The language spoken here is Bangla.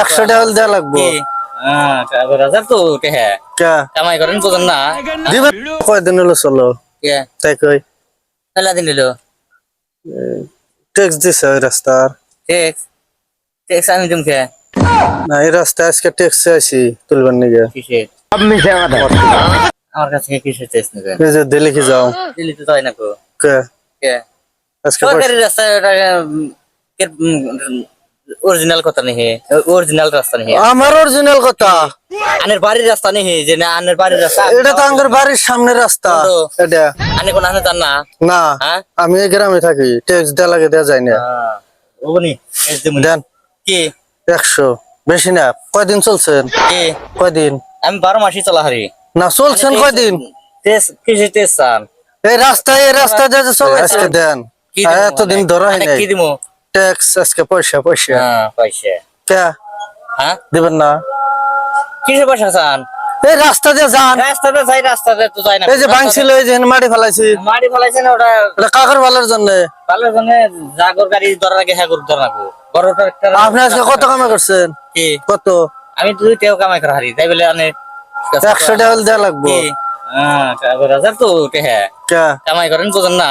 100 টাকা দেওয়া লাগবো। কি রাজার তো হ্যাঁ কে কামাই করেন বুঝুন না দিবেন? কয়দিন হলো চলো কে তাই কই ফেলা দিন দিল ট্যাক্স দিছে ওই রাস্তার। ট্যাক্স ট্যাক্স আমি তুমি কে না এই রাস্তায় আজকে ট্যাক্স আইছি তুলবার নিগে। কিসে আমার কাছে কিসে ট্যাক্স নেবেন এই যে দিল্লি কি যাও দিল্লি তো তাই না গো কে কে আজকে সরকারি রাস্তা অরিজিনাল কথা নেই অরিজিনাল রাস্তা নেই আমার অরিজিনাল কথা আনের বাড়ির রাস্তা নেই যে না আনের বাড়ির রাস্তা এটা তো আমার বাড়ির সামনের রাস্তা এটা আনে কোন আনে জান না না হ্যাঁ আমি এই গ্রামে থাকি ট্যাক্স দেওয়া লাগে দেওয়া যায় না। ওবনি দেন কি 100 বেশি না। কয়দিন চলছেন কি কয়দিন আমি 12 মাসই চলা হারি না চলছেন কয়দিন টেস কিসে টেস চান এই রাস্তায় যে চলে আজকে দেন কি দিমু এতদিন মানে? ধরা হয় মানে নাই কি দিমু ট্যাক্স আজকে পয়সা পয়সা কে হ্যাঁ দিবেন না? কিসে পয়সা চান এই রাস্তা দিয়ে যান রাস্তাতে তো যাই না এই যে ভাঙছিল এই যে মাটি ফেলাইছি মাটি ফলাইছে না ওটা এটা কাকর ভালোর জন্য। ভালো জন্য জাগর গাড়ি ধরার আগে হ্যাঁ করে ধরা রাখবো বড়টা একটা আপনি আজকে কত কামাই করছেন কি কত আমি 2 টাকা কামাই করে হারি তাই বলে আনে 100 টাকা দেওয়া লাগবো। কি রাজার তো হ্যাঁ কে কামাই করেন বুঝুন না